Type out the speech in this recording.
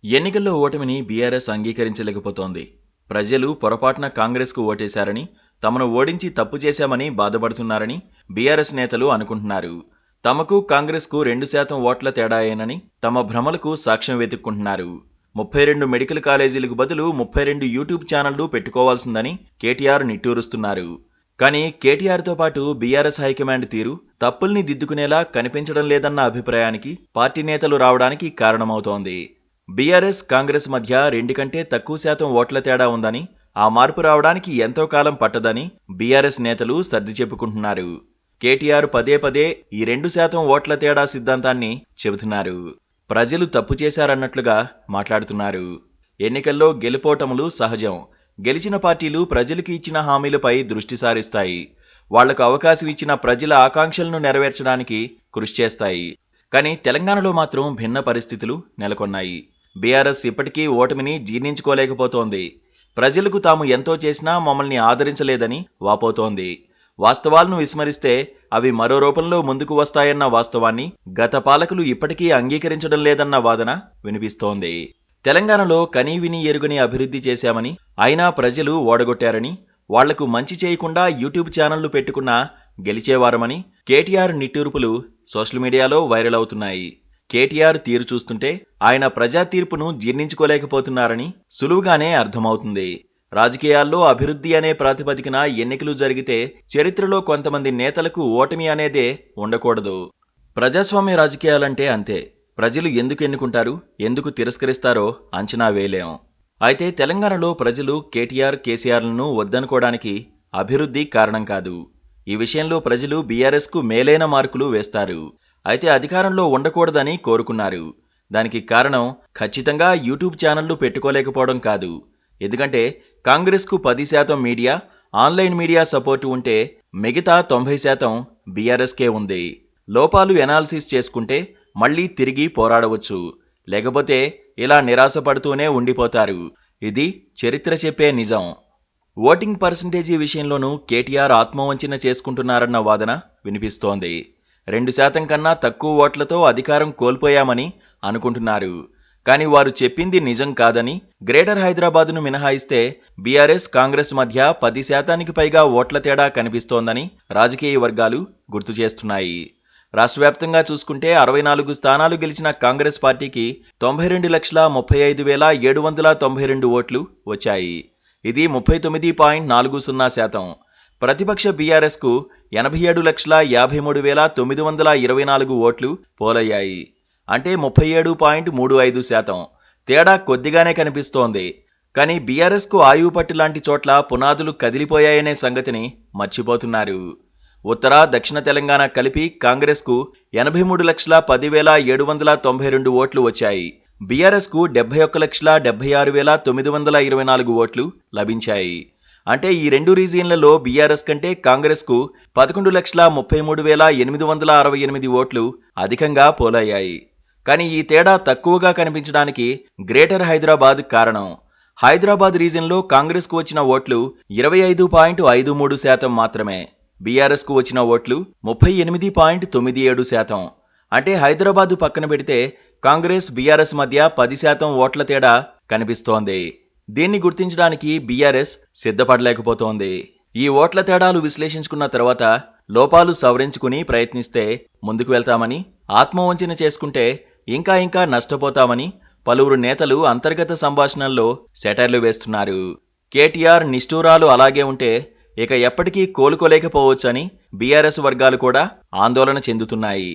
ఎన్నికల్లో ఓటమిని బీఆర్ఎస్ అంగీకరించలేకపోతోంది. ప్రజలు పొరపాటున కాంగ్రెస్కు ఓటేశారని, తమను ఓడించి తప్పు చేశామని బాధపడుతున్నారని బీఆర్ఎస్ నేతలు అనుకుంటున్నారు. తమకు కాంగ్రెస్కు 2% ఓట్ల తేడాయేనని తమ భ్రమలకు సాక్ష్యం వెతుక్కుంటున్నారు. 32 మెడికల్ కాలేజీలకు బదులు 32 యూట్యూబ్ ఛానళ్లు పెట్టుకోవాల్సిందని కేటీఆర్ నిట్టూరుస్తున్నారు. కానీ కేటీఆర్తో పాటు బీఆర్ఎస్ హైకమాండ్ తీరు తప్పుల్ని దిద్దుకునేలా కనిపించడం లేదన్న అభిప్రాయానికి పార్టీ నేతలు రావడానికి కారణమవుతోంది. బీఆర్ఎస్ కాంగ్రెస్ మధ్య 2 కంటే తక్కువ శాతం ఓట్ల తేడా ఉందని, ఆ మార్పు రావడానికి ఎంతో కాలం పట్టదని బీఆర్ఎస్ నేతలు సర్ది చెప్పుకుంటున్నారు. కేటీఆర్ పదే పదే ఈ 2% ఓట్ల తేడా సిద్ధాంతాన్ని చెబుతున్నారు. ప్రజలు తప్పు చేశారన్నట్లుగా మాట్లాడుతున్నారు. ఎన్నికల్లో గెలుపోటములు సహజం. గెలిచిన పార్టీలు ప్రజలకు ఇచ్చిన హామీలపై దృష్టి సారిస్తాయి. వాళ్లకు అవకాశం ఇచ్చిన ప్రజల ఆకాంక్షలను నెరవేర్చడానికి కృషి చేస్తాయి. కానీ తెలంగాణలో మాత్రం భిన్న పరిస్థితులు నెలకొన్నాయి. బీఆర్ఎస్ ఇప్పటికీ ఓటమిని జీర్ణించుకోలేకపోతోంది. ప్రజలకు తాము ఎంతో చేసినా మమ్మల్ని ఆదరించలేదని వాపోతోంది. వాస్తవాలను విస్మరిస్తే అవి మరో రూపంలో ముందుకు వస్తాయన్న వాస్తవాన్ని గత పాలకులు ఇప్పటికీ అంగీకరించడం లేదన్న వాదన వినిపిస్తోంది. తెలంగాణలో కనీవిని ఎరుగని అభివృద్ధి చేశామని, అయినా ప్రజలు ఓడగొట్టారని, వాళ్లకు మంచి చేయకుండా యూట్యూబ్ ఛానళ్లు పెట్టుకున్నా గెలిచేవారమని కేటీఆర్ నిట్టూర్పులు సోషల్ మీడియాలో వైరల్ అవుతున్నాయి. కేటీఆర్ తీరు చూస్తుంటే ఆయన ప్రజా తీర్పును జీర్ణించుకోలేకపోతున్నారని సులువుగానే అర్థమవుతుంది. రాజకీయాల్లో అభివృద్ధి అనే ప్రాతిపదికన ఎన్నికలు జరిగితే చరిత్రలో కొంతమంది నేతలకు ఓటమి అనేదే ఉండకూడదు. ప్రజాస్వామ్య రాజకీయాలంటే అంతే. ప్రజలు ఎందుకు ఎన్నుకుంటారు, ఎందుకు తిరస్కరిస్తారో అంచనా వేయలేం. అయితే తెలంగాణలో ప్రజలు కేటీఆర్, కేసీఆర్లను వద్దనుకోవడానికి అభివృద్ధి కారణం కాదు. ఈ విషయంలో ప్రజలు బీఆర్ఎస్కు మేలైన మార్కులు వేస్తారు. అయితే అధికారంలో ఉండకూడదని కోరుకున్నారు. దానికి కారణం ఖచ్చితంగా యూట్యూబ్ ఛానళ్లు పెట్టుకోలేకపోవడం కాదు. ఎందుకంటే కాంగ్రెస్కు 10% మీడియా, ఆన్లైన్ మీడియా సపోర్టు ఉంటే మిగతా 90% బీఆర్ఎస్కే ఉంది. లోపాలు ఎనాలిసిస్ చేసుకుంటే మళ్లీ తిరిగి పోరాడవచ్చు. లేకపోతే ఇలా నిరాశపడుతూనే ఉండిపోతారు. ఇది చరిత్ర చెప్పే నిజం. ఓటింగ్ పర్సంటేజీ విషయంలోనూ కేటీఆర్ ఆత్మవంచన చేసుకుంటున్నారన్న వాదన వినిపిస్తోంది. 2% కన్నా తక్కువ ఓట్లతో అధికారం కోల్పోయామని అనుకుంటున్నారు. కానీ వారు చెప్పింది నిజం కాదని, గ్రేటర్ హైదరాబాద్ను మినహాయిస్తే బీఆర్ఎస్, కాంగ్రెస్ మధ్య 10%కి పైగా ఓట్ల తేడా కనిపిస్తోందని రాజకీయ వర్గాలు గుర్తు చేస్తున్నాయి. రాష్ట్రవ్యాప్తంగా చూసుకుంటే 64 స్థానాలు గెలిచిన కాంగ్రెస్ పార్టీకి 92,35,792 ఓట్లు వచ్చాయి. ఇది 39.40%. ప్రతిపక్ష బీఆర్ఎస్కు 87,53,924 ఓట్లు పోలయ్యాయి. అంటే 37.35%. తేడా కొద్దిగానే కనిపిస్తోంది. కానీ బీఆర్ఎస్కు ఆయువు పట్టు లాంటి చోట్ల పునాదులు కదిలిపోయాయనే సంగతిని మర్చిపోతున్నారు. ఉత్తర, దక్షిణ తెలంగాణ కలిపి కాంగ్రెస్కు 83,10,792 ఓట్లు వచ్చాయి. బీఆర్ఎస్కు 71,76,924 ఓట్లు లభించాయి. అంటే ఈ 2 రీజియన్లలో బీఆర్ఎస్ కంటే కాంగ్రెస్కు 11,33,868 ఓట్లు అధికంగా పోలయ్యాయి. కానీ ఈ తేడా తక్కువగా కనిపించడానికి గ్రేటర్ హైదరాబాద్ కారణం. హైదరాబాద్ రీజియన్లో కాంగ్రెస్కు వచ్చిన ఓట్లు 25.53% మాత్రమే. బీఆర్ఎస్కు వచ్చిన ఓట్లు 38.97%. అంటే హైదరాబాద్ పక్కన పెడితే కాంగ్రెస్, బీఆర్ఎస్ మధ్య 10% ఓట్ల తేడా కనిపిస్తోంది. దీన్ని గుర్తించడానికి బీఆర్ఎస్ సిద్ధపడలేకపోతోంది. ఈ ఓట్ల తేడాలు విశ్లేషించుకున్న తర్వాత లోపాలు సవరించుకుని ప్రయత్నిస్తే ముందుకు వెళ్తామని, ఆత్మవంచన చేసుకుంటే ఇంకా నష్టపోతామని పలువురు నేతలు అంతర్గత సంభాషణల్లో సెటైర్లు వేస్తున్నారు. కేటీఆర్ నిష్ఠూరాలు అలాగే ఉంటే ఇక ఎప్పటికీ కోలుకోలేకపోవచ్చని బీఆర్ఎస్ వర్గాలు కూడా ఆందోళన చెందుతున్నాయి.